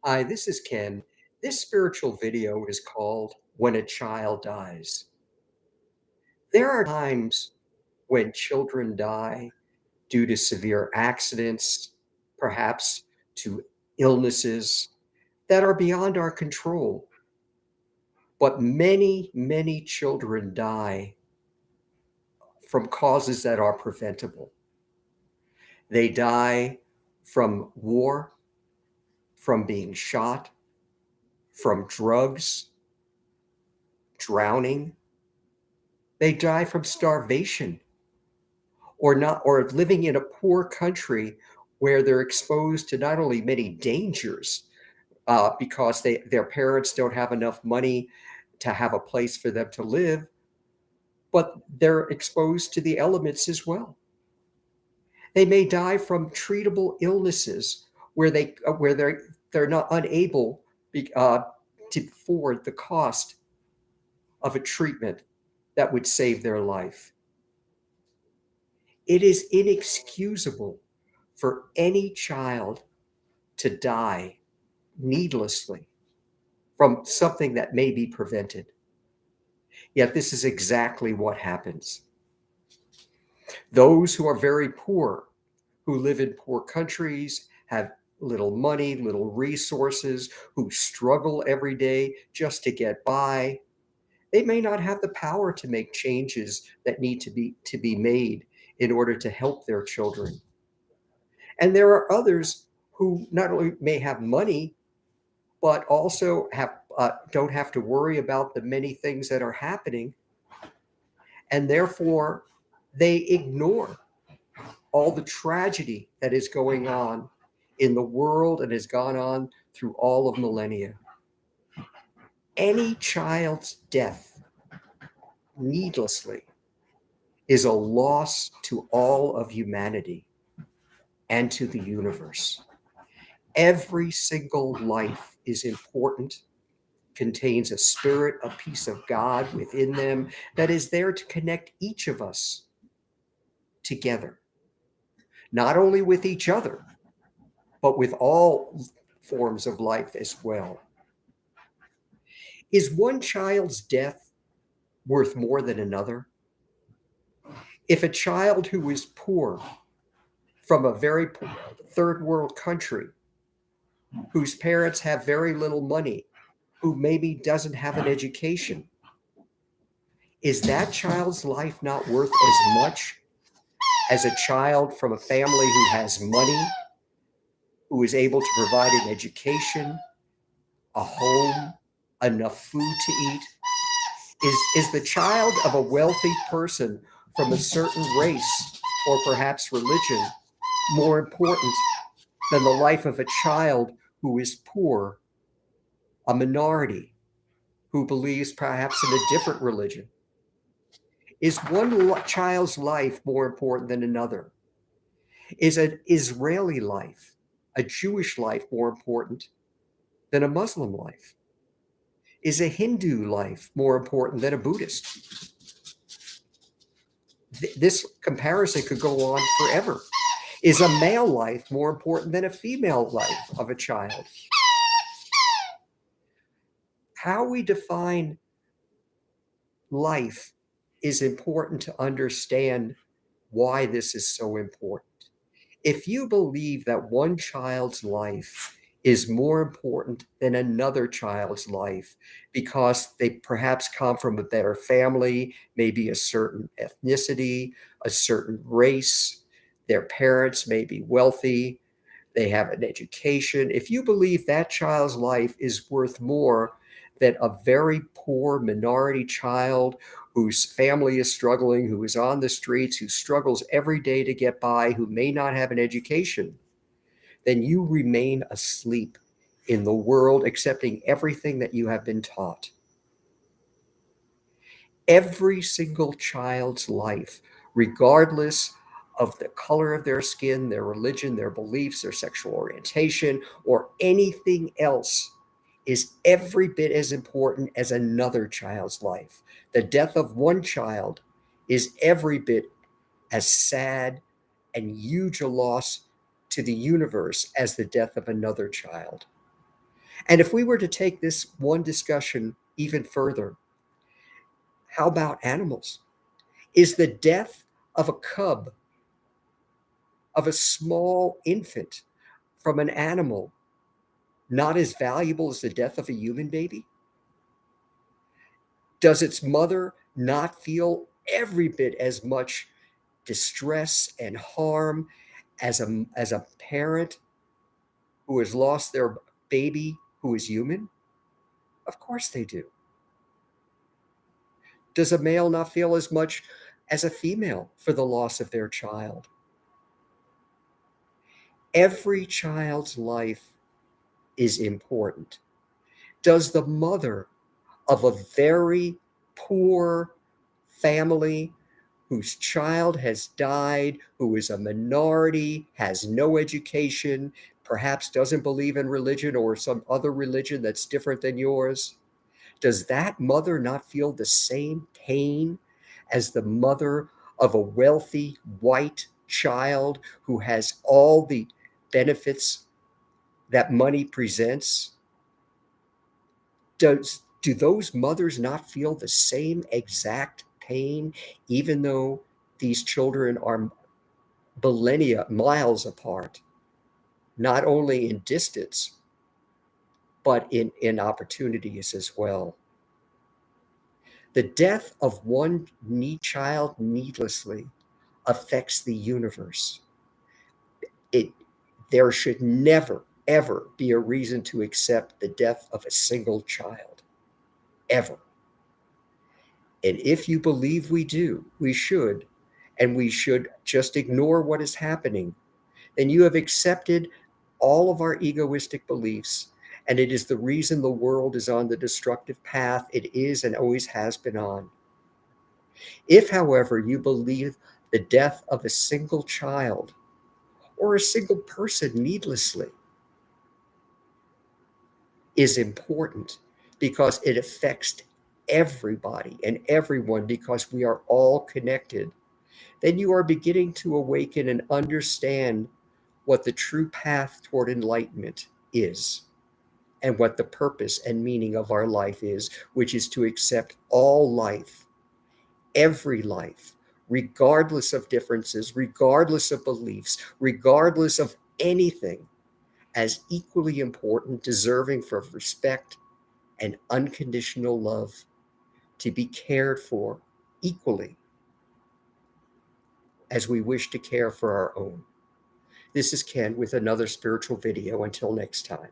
Hi, this is Ken. This spiritual video is called When a Child Dies. There are times when children die due to severe accidents, perhaps to illnesses that are beyond our control. But many, many children die from causes that are preventable. They die from war, from being shot, from drugs, drowning. They die from starvation or living in a poor country where they're exposed to not only many dangers because their parents don't have enough money to have a place for them to live, but they're exposed to the elements as well. They may die from treatable illnesses where they're not unable to afford the cost of a treatment that would save their life. It is inexcusable for any child to die needlessly from something that may be prevented. Yet this is exactly what happens. Those who are very poor, who live in poor countries, have little money, little resources, who struggle every day just to get by, they may not have the power to make changes that need to be made in order to help their children. And there are others who not only may have money, but also don't have to worry about the many things that are happening, and therefore they ignore all the tragedy that is going on in the world and has gone on through all of millennia. Any child's death needlessly is a loss to all of humanity and to the universe. Every single life is important, contains a spirit, a piece of God within them that is there to connect each of us together, not only with each other, but with all forms of life as well. Is one child's death worth more than another? If a child who is poor from a very poor third world country, whose parents have very little money, who maybe doesn't have an education, is that child's life not worth as much as a child from a family who has money, who is able to provide an education, a home, enough food to eat? Is the child of a wealthy person from a certain race or perhaps religion more important than the life of a child who is poor, a minority, who believes perhaps in a different religion? Is one child's life more important than another? Is an Israeli life, a Jewish life, more important than a Muslim life? Is a Hindu life more important than a Buddhist? This comparison could go on forever. Is a male life more important than a female life of a child? How we define life is important to understand why this is so important. If you believe that one child's life is more important than another child's life because they perhaps come from a better family, maybe a certain ethnicity, a certain race, their parents may be wealthy, they have an education. If you believe that child's life is worth more than a very poor minority child whose family is struggling, who is on the streets, who struggles every day to get by, who may not have an education, then you remain asleep in the world, accepting everything that you have been taught. Every single child's life, regardless of the color of their skin, their religion, their beliefs, their sexual orientation, or anything else, is every bit as important as another child's life. The death of one child is every bit as sad and huge a loss to the universe as the death of another child. And if we were to take this one discussion even further, how about animals? Is the death of a cub, of a small infant from an animal, not as valuable as the death of a human baby? Does its mother not feel every bit as much distress and harm as a parent who has lost their baby who is human? Of course they do. Does a male not feel as much as a female for the loss of their child? Every child's life is important. Does the mother of a very poor family whose child has died, who is a minority, has no education, perhaps doesn't believe in religion or some other religion that's different than yours, does that mother not feel the same pain as the mother of a wealthy white child who has all the benefits that money presents? Do those mothers not feel the same exact pain, even though these children are millennia, miles apart, not only in distance, but in opportunities as well? The death of one child needlessly affects the universe. It, there should never, ever be a reason to accept the death of a single child, ever. And if you believe we do, we should, and we should just ignore what is happening, then you have accepted all of our egoistic beliefs. And it is the reason the world is on the destructive path it is and always has been on. If, however, you believe the death of a single child or a single person needlessly is important because it affects everybody and everyone because we are all connected, then you are beginning to awaken and understand what the true path toward enlightenment is and what the purpose and meaning of our life is, which is to accept all life, every life, regardless of differences, regardless of beliefs, regardless of anything, as equally important, deserving for respect and unconditional love, to be cared for equally as we wish to care for our own. This is Ken with another spiritual video. Until next time.